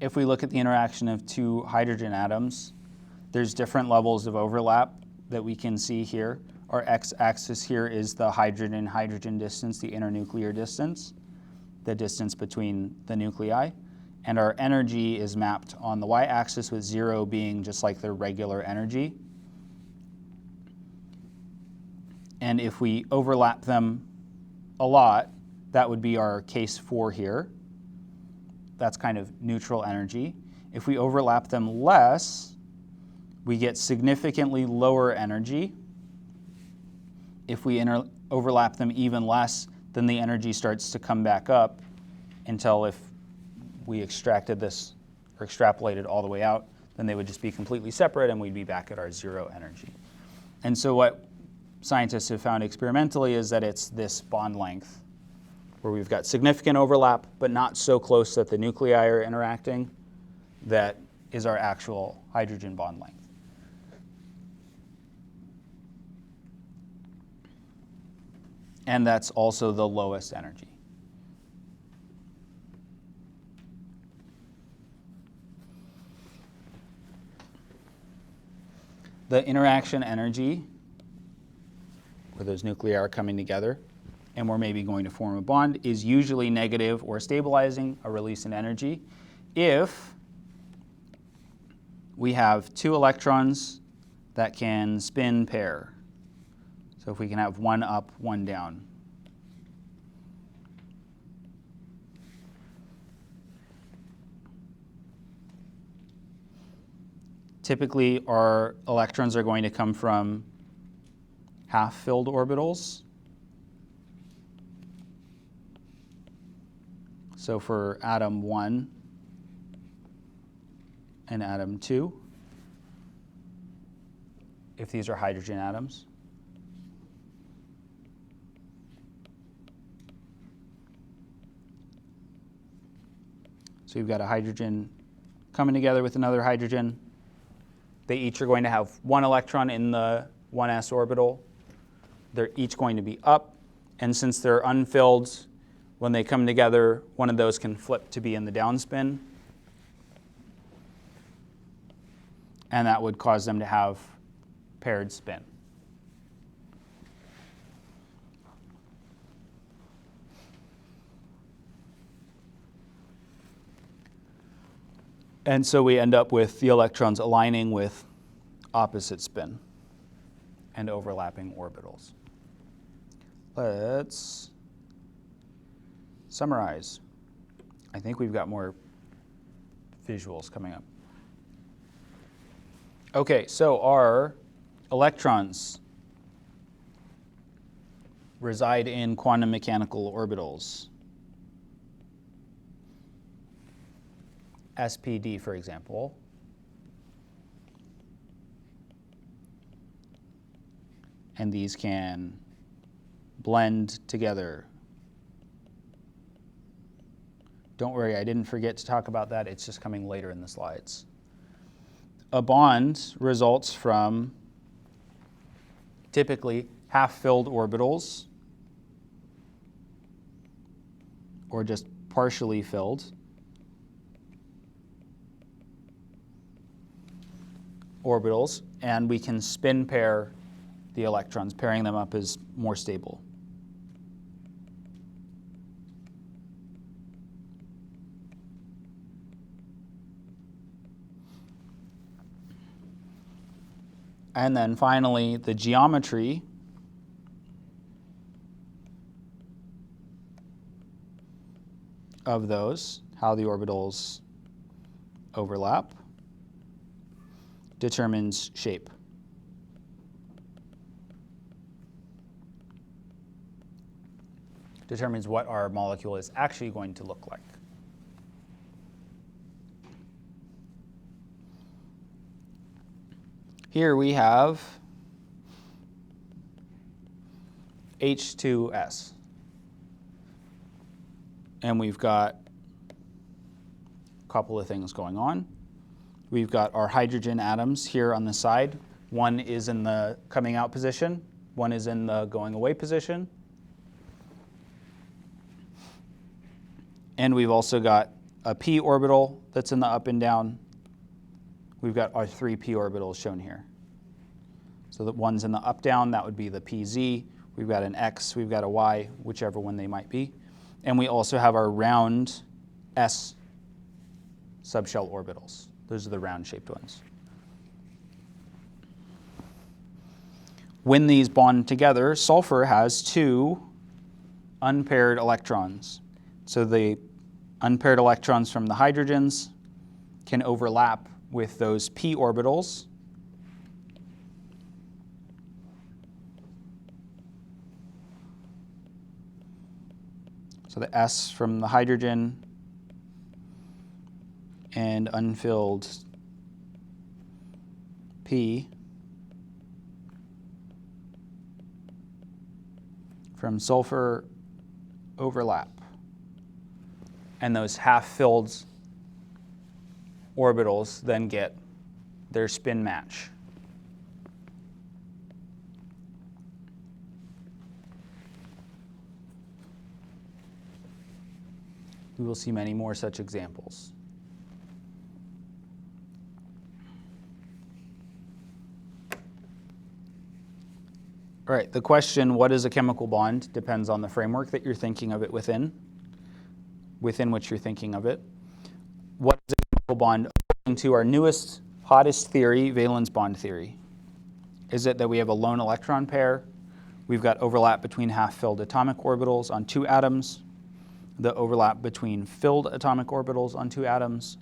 S1: If we look at the interaction of two hydrogen atoms, there's different levels of overlap that we can see here. Our x-axis here is the hydrogen-hydrogen distance, the internuclear distance, the distance between the nuclei. And our energy is mapped on the y-axis, with 0 being just like the regular energy. And if we overlap them a lot, that would be our case 4 here. That's kind of neutral energy. If we overlap them less, we get significantly lower energy. If we overlap them even less, then the energy starts to come back up until, if we extracted this or extrapolated all the way out, then they would just be completely separate and we'd be back at our 0 energy. And so what scientists have found experimentally is that it's this bond length where we've got significant overlap but not so close that the nuclei are interacting, that is our actual hydrogen bond length. And that's also the lowest energy. the interaction energy, where those nuclei are coming together, and we're maybe going to form a bond, is usually negative or stabilizing, a release in energy, if we have two electrons that can spin pair. So if we can have one up, one down. Typically, our electrons are going to come from half-filled orbitals. So for atom 1 and atom 2, if these are hydrogen atoms. So you've got a hydrogen coming together with another hydrogen. They each are going to have one electron in the 1s orbital. They're each going to be up, and since they're unfilled, when they come together, one of those can flip to be in the downspin, and that would cause them to have paired spin. And so we end up with the electrons aligning with opposite spin and overlapping orbitals. Let's summarize. I think we've got more visuals coming up. Okay, so our electrons reside in quantum mechanical orbitals. SPD, for example. And these can blend together. Don't worry, I didn't forget to talk about that. It's just coming later in the slides. A bond results from typically half-filled orbitals or just partially filled orbitals, and we can spin pair the electrons. Pairing them up is more stable. And then finally, the geometry of those, how the orbitals overlap, determines shape. Determines what our molecule is actually going to look like. Here we have H2S. And we've got a couple of things going on. We've got our hydrogen atoms here on the side. One is in the coming out position. One is in the going away position. And we've also got a p orbital that's in the up and down. We've got our three p orbitals shown here. So the one's in the up down, that would be the pz. We've got an x, we've got a y, whichever one they might be. And we also have our round s subshell orbitals. Those are the round-shaped ones. When these bond together, sulfur has two unpaired electrons. So the unpaired electrons from the hydrogens can overlap with those p orbitals. So the s from the hydrogen and unfilled p from sulfur overlap. And those half-filled orbitals then get their spin match. We will see many more such examples. All right, the question, what is a chemical bond, depends on the framework that you're thinking of it within which you're thinking of it. What is a chemical bond according to our newest, hottest theory, valence bond theory? Is it that we have a lone electron pair, we've got overlap between half-filled atomic orbitals on two atoms, the overlap between filled atomic orbitals on two atoms,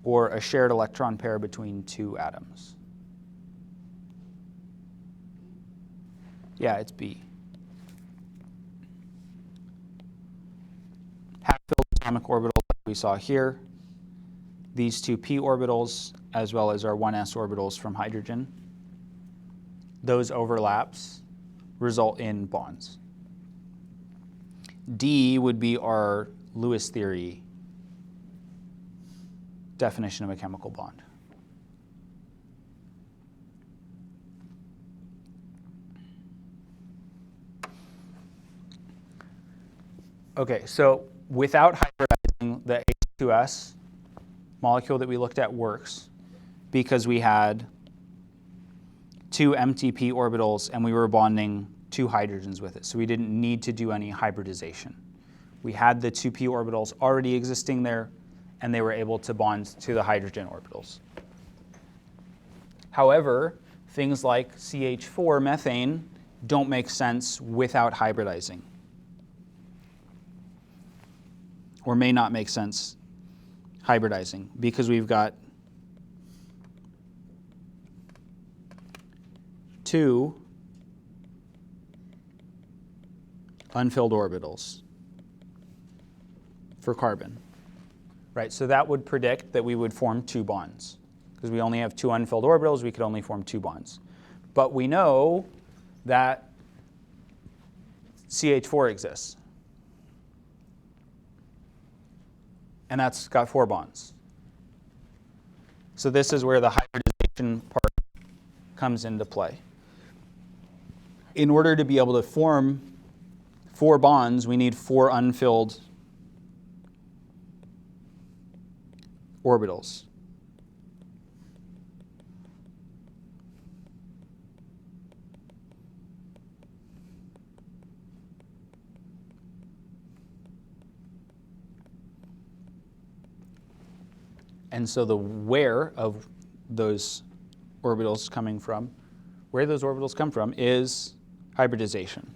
S1: or a shared electron pair between two atoms? Yeah, it's B. Half-filled atomic orbital like we saw here, these two p orbitals, as well as our 1s orbitals from hydrogen. Those overlaps result in bonds. D would be our Lewis theory definition of a chemical bond. Okay, so without hybridizing, the H2S molecule that we looked at works because we had two empty p orbitals and we were bonding two hydrogens with it. So we didn't need to do any hybridization. We had the two p orbitals already existing there and they were able to bond to the hydrogen orbitals. However, things like CH4 methane don't make sense without hybridizing, or may not make sense hybridizing, because we've got two unfilled orbitals for carbon. Right, so that would predict that we would form two bonds. Because we only have two unfilled orbitals, we could only form two bonds. But we know that CH4 exists. And that's got four bonds. So this is where the hybridization part comes into play. In order to be able to form four bonds, we need four unfilled orbitals. And so the where of those orbitals coming from, where those orbitals come from is hybridization.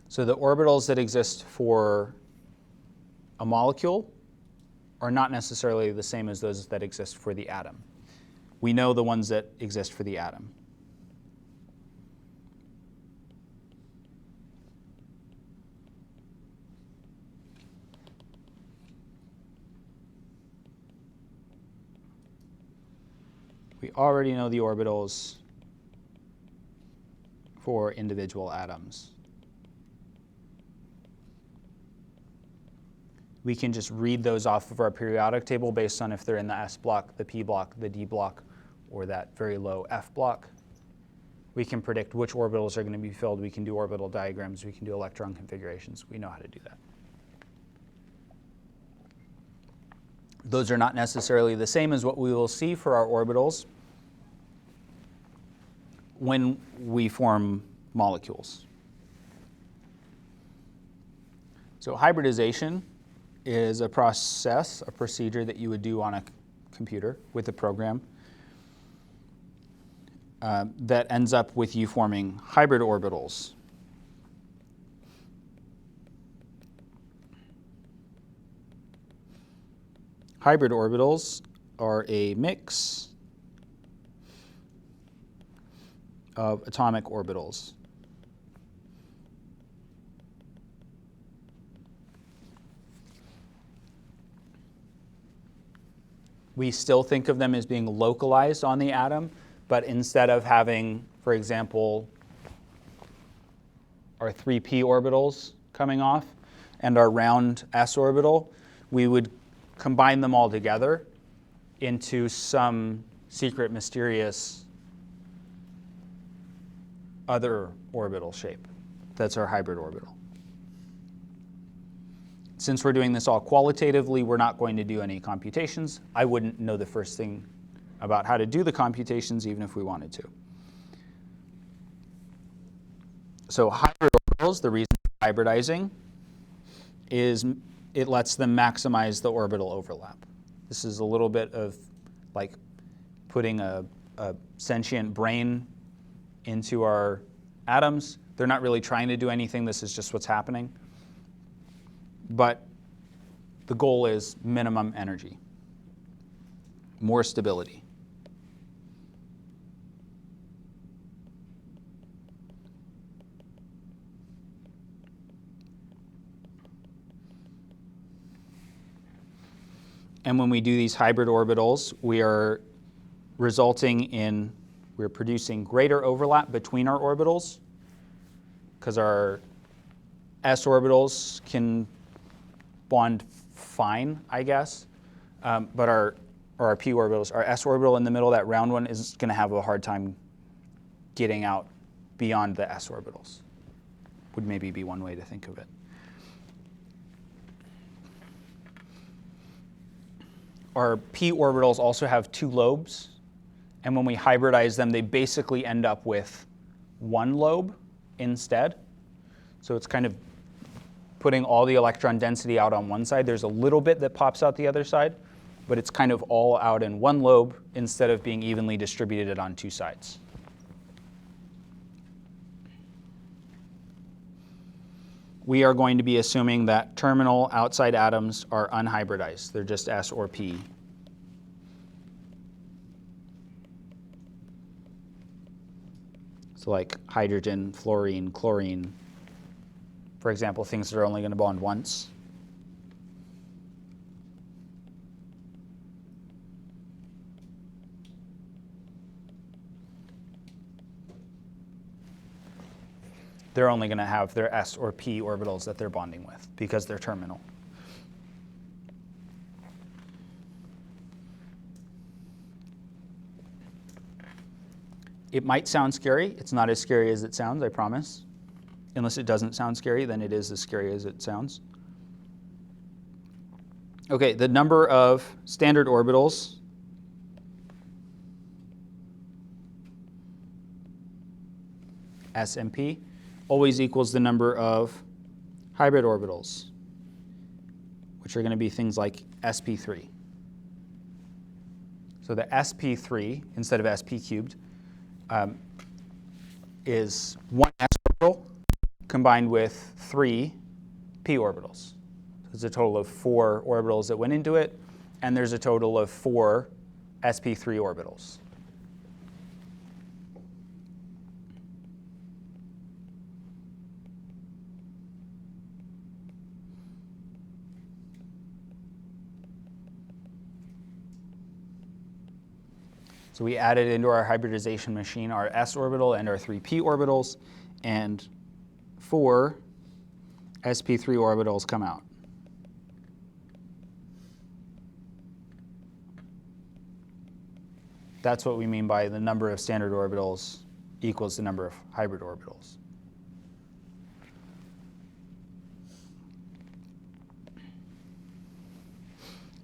S1: So the orbitals that exist for a molecule are not necessarily the same as those that exist for the atom. We know the ones that exist for the atom. We already know the orbitals for individual atoms. We can just read those off of our periodic table based on if they're in the S block, the P block, the D block, or that very low F block. We can predict which orbitals are going to be filled. We can do orbital diagrams. We can do electron configurations. We know how to do that. Those are not necessarily the same as what we will see for our orbitals when we form molecules. So hybridization is a process, a procedure that you would do on a computer with a program that ends up with you forming hybrid orbitals. Hybrid orbitals are a mix of atomic orbitals. We still think of them as being localized on the atom, but instead of having, for example, our 3p orbitals coming off and our round s orbital, we would combine them all together into some secret, mysterious other orbital shape. That's our hybrid orbital. Since we're doing this all qualitatively, we're not going to do any computations. I wouldn't know the first thing about how to do the computations even if we wanted to. So hybrid orbitals, the reason for hybridizing is it lets them maximize the orbital overlap. This is a little bit of like putting a sentient brain into our atoms. They're not really trying to do anything. This is just what's happening. But the goal is minimum energy, more stability. And when we do these hybrid orbitals, we're producing greater overlap between our orbitals, because our s orbitals can bond fine, I guess, but our p orbitals, our s orbital in the middle, that round one, is going to have a hard time getting out beyond the s orbitals. Would maybe be one way to think of it. Our p orbitals also have 2 lobes, and when we hybridize them, they basically end up with 1 lobe instead. So it's kind of putting all the electron density out on one side. There's a little bit that pops out the other side, but it's kind of all out in 1 lobe instead of being evenly distributed on 2 sides. We are going to be assuming that terminal outside atoms are unhybridized. They're just s or p. So like hydrogen, fluorine, chlorine, for example, things that are only going to bond once. They're only going to have their s or p orbitals that they're bonding with because they're terminal. It might sound scary. It's not as scary as it sounds, I promise. Unless it doesn't sound scary, then it is as scary as it sounds. Okay, the number of standard orbitals s and p always equals the number of hybrid orbitals, which are going to be things like sp3. So the sp3, instead of sp cubed, is 1 s orbital combined with 3 p orbitals. So it's a total of 4 orbitals that went into it, and there's a total of 4 sp3 orbitals. So we added into our hybridization machine our s orbital and our 3 p orbitals, and 4 sp3 orbitals come out. That's what we mean by the number of standard orbitals equals the number of hybrid orbitals.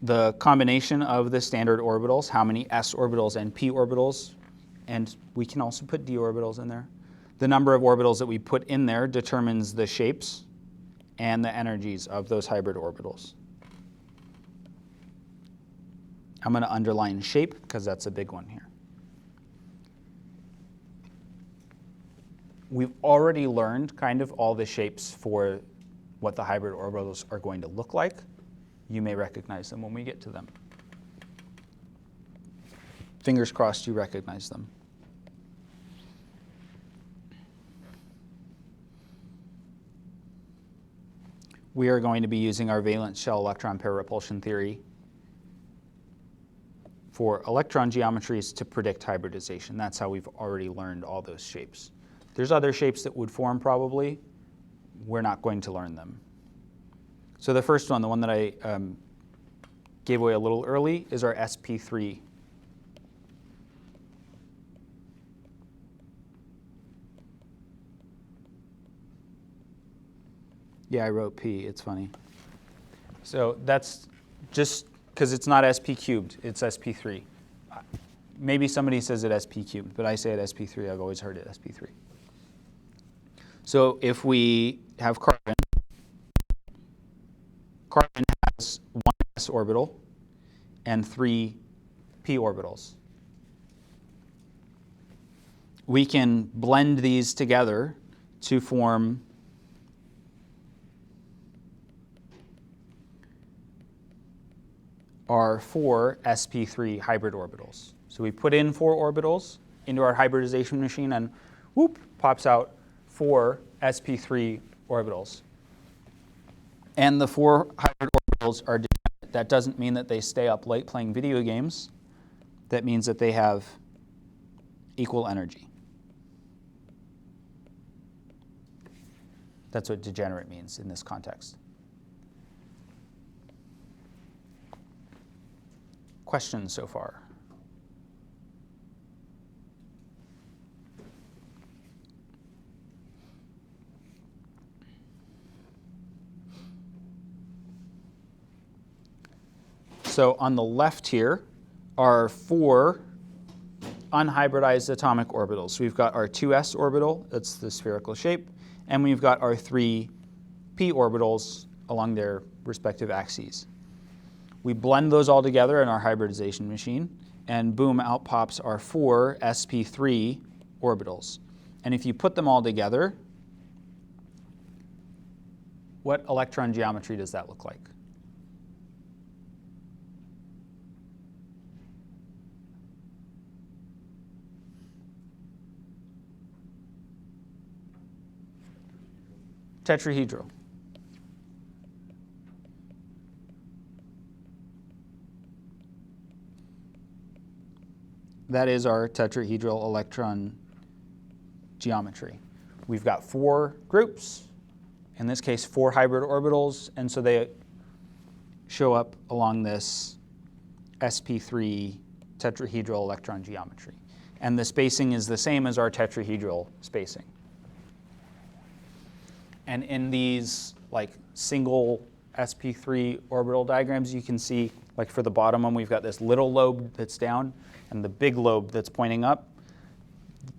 S1: The combination of the standard orbitals, how many s orbitals and p orbitals, and we can also put d orbitals in there. The number of orbitals that we put in there determines the shapes and the energies of those hybrid orbitals. I'm going to underline shape because that's a big one here. We've already learned kind of all the shapes for what the hybrid orbitals are going to look like. You may recognize them when we get to them. Fingers crossed you recognize them. We are going to be using our valence shell electron pair repulsion theory for electron geometries to predict hybridization. That's how we've already learned all those shapes. There's other shapes that would form probably. We're not going to learn them. So the first one, the one that I gave away a little early, is our sp3. Yeah, I wrote p. It's funny. So that's just because it's not sp cubed. It's sp3. Maybe somebody says it sp cubed, but I say it sp3. I've always heard it sp3. So if we have carbon, carbon has one s orbital and 3 p orbitals. We can blend these together to form our 4 sp3 hybrid orbitals. So we put in 4 orbitals into our hybridization machine and whoop, pops out 4 sp3 orbitals. And the 4 hybrid orbitals are different. That doesn't mean that they stay up late playing video games. That means that they have equal energy. That's what degenerate means in this context. Questions so far? So on the left here are 4 unhybridized atomic orbitals. So we've got our 2s orbital, that's the spherical shape, and we've got our 3 p orbitals along their respective axes. We blend those all together in our hybridization machine, and boom, out pops our 4 sp3 orbitals. And if you put them all together, what electron geometry does that look like? Tetrahedral. That is our tetrahedral electron geometry. We've got 4 groups, in this case 4 hybrid orbitals, and so they show up along this sp3 tetrahedral electron geometry. And the spacing is the same as our tetrahedral spacing. And in these like single sp3 orbital diagrams, you can see, like for the bottom one, we've got this little lobe that's down and the big lobe that's pointing up.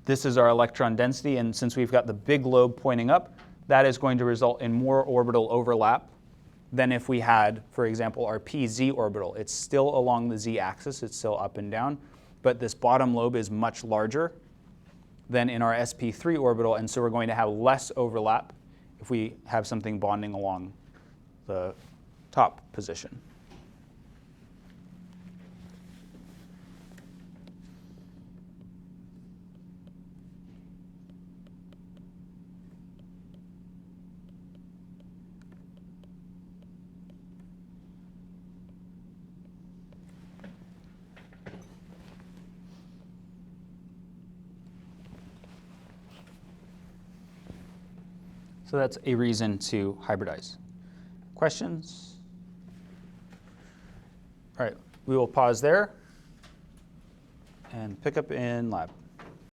S1: This is our electron density, and since we've got the big lobe pointing up, that is going to result in more orbital overlap than if we had, for example, our pz orbital. It's still along the z-axis, it's still up and down, but this bottom lobe is much larger than in our sp3 orbital, and so we're going to have less overlap if we have something bonding along the top position. So that's a reason to hybridize. Questions? All right, we will pause there and pick up in lab.